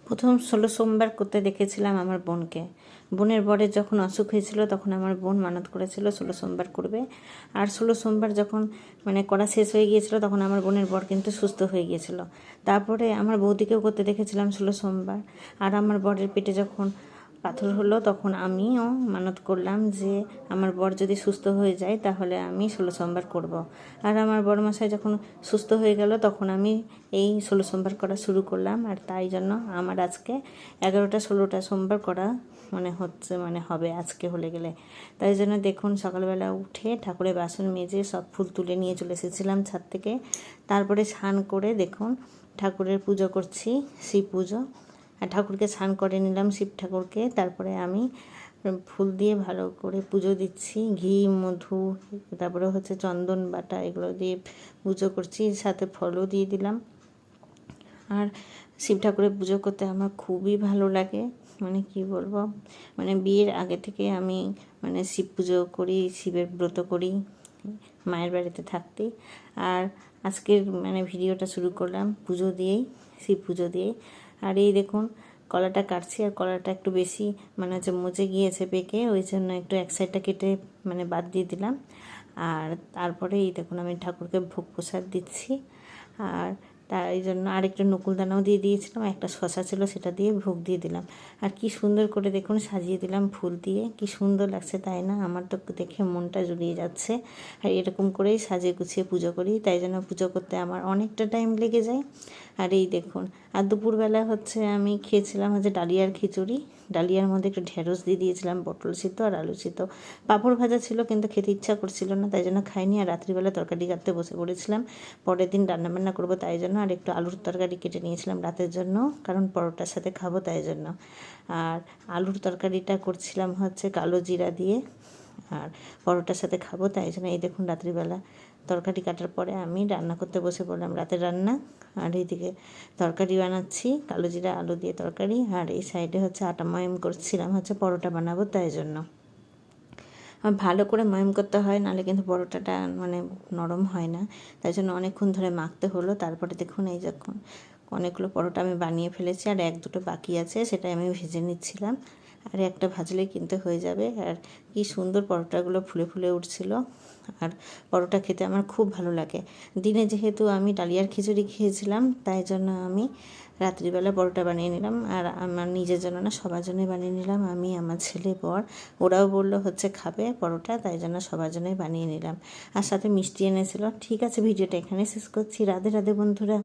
প্রথম 16 সোমবার করতে দেখেছিলাম আমার বোনকে। বোনের বরের যখন অসুখ হয়েছিল তখন আমার বোন মানত করেছিল 16 সোমবার করবে। আর 16 সোমবার যখন করা শেষ হয়ে গিয়েছিল তখন আমার বোনের বর কিন্তু সুস্থ হয়ে গিয়েছিল। তারপরে আমার বৌদিকেও করতে দেখেছিলাম 16 সোমবার। আর আমার বরের পেটে যখন পাথর হলো তখন আমিও মানত করলাম যে আমার বর যদি সুস্থ হয়ে যায় তাহলে আমি 16 সোমবার করব। আর আমার বড়মশাই যখন সুস্থ হয়ে গেল তখন আমি এই 16 সোমবার করা শুরু করলাম। আর তাই জন্য আমার আজকে 11টা 16টা সোমবার করা হবে আজকে হলে গেলে। তাই জন্য দেখুন সকালবেলা উঠে ঠাকুরের বাসন মেজে সব ফুল তুলে নিয়ে চলে এসেছিলাম ছাদ থেকে। তারপরে স্নান করে দেখুন ঠাকুরের পুজো করছি, শিব পুজো। আর ঠাকুরকে স্নান করে নিলাম, শিব ঠাকুরকে। তারপরে আমি ফুল দিয়ে ভালো করে পুজো দিচ্ছি, ঘি মধু তারপরে চন্দন বাটা এগুলো দিয়ে পুজো করছি, সাথে ফলও দিয়ে দিলাম। আর শিব ঠাকুরের পুজো করতে আমার খুবই ভালো লাগে, কি বলবো, বিয়ের আগে থেকে আমি শিব পুজো করি, শিবের ব্রত করি মায়ের বাড়িতে থাকতে। আর আজকের ভিডিওটা শুরু করলাম পুজো দিয়েই, শিব পুজো দিয়েই। আর এই দেখুন কলাটা কাটছি, আর কলাটা একটু বেশি মজে গিয়েছে পেকে, ওই জন্য একটু এক সাইডটা কেটে বাদ দিয়ে দিলাম। আর তারপরে এই দেখুন আমি ঠাকুরকে ভোগ প্রসাদ দিচ্ছি। আর তাই জন্য আরেকটা নকুলদানাও দিয়ে দিয়েছিলাম, একটা শশা ছিল সেটা দিয়ে ভোগ দিয়ে দিলাম। আর কি সুন্দর করে দেখুন সাজিয়ে দিলাম ফুল দিয়ে, কি সুন্দর লাগছে তাই না? আমার তো দেখে মনটা জুড়িয়ে যাচ্ছে। আর এরকম করেই সাজিয়ে গুছিয়ে পুজো করি, তাই জন্য পুজো করতে আমার অনেকটা টাইম লেগে যায়। আর এই দেখুন আর দুপুরবেলা আমি খেয়েছিলাম ডালিয়ার খিচুড়ি। ডালিয়ার মধ্যে একটু ঢেঁড়স দিয়ে দিয়েছিলাম, পটল সিদ্ধ আর আলু সিদ্ধ, পাঁপড় ভাজা ছিল কিন্তু খেতে ইচ্ছা করছিল না, তাই জন্য খাইনি। আর রাত্রিবেলা তরকারি কাটতে বসে পড়েছিলাম, পরের দিন রান্নাবান্না করবো তাই জন্য। আর একটু আলুর তরকারি কেটে নিয়েছিলাম রাতের জন্য, কারণ পরোটার সাথে খাবো তাই জন্য। আর আলুর তরকারিটা করছিলাম কালো জিরা দিয়ে, আর পরোটার সাথে খাবো তাই জন্য। এই দেখুন রাত্রিবেলা তরকারি কাটার পরে আমি রান্না করতে বসে পড়লাম, রাতের রান্না। আর এইদিকে তরকারি বানাচ্ছি, কালো জিরা আলু দিয়ে তরকারি। আর এই সাইডে আটা ময়ম করছিলাম পরোটা বানাবো তাই জন্য। ভালো করে ময়ম করতে হয়, নাহলে কিন্তু পরোটাটা নরম হয় না, তাই জন্য অনেকক্ষণ ধরে মাখতে হলো। তারপরে দেখুন এই যখন অনেকগুলো পরোটা আমি বানিয়ে ফেলেছি, আর এক দুটো বাকি আছে সেটাই আমি ভেজে নিচ্ছিলাম। আর একটা ভাজলেই কিন্তু হয়ে যাবে। আর কি সুন্দর পরোটাগুলো ফুলে ফুলে উঠছিল। আর পরোটা খেতে আমার খুব ভালো লাগে। দিনে যেহেতু আমি ডালিয়ার খিচুড়ি খেয়েছিলাম তাই জন্য আমি রাত্রিবেলা পরোটা বানিয়ে নিলাম। আর আমার নিজের জন্য না, সবার জন্যই বানিয়ে নিলাম। আমি, আমার ছেলে, বর, ওরাও বললো খাবে পরোটা, তাই জন্য সবার জন্যই বানিয়ে নিলাম। আর সাথে মিষ্টি এনেছিল। ঠিক আছে, ভিডিওটা এখানে শেষ করছি। রাধে রাধে বন্ধুরা।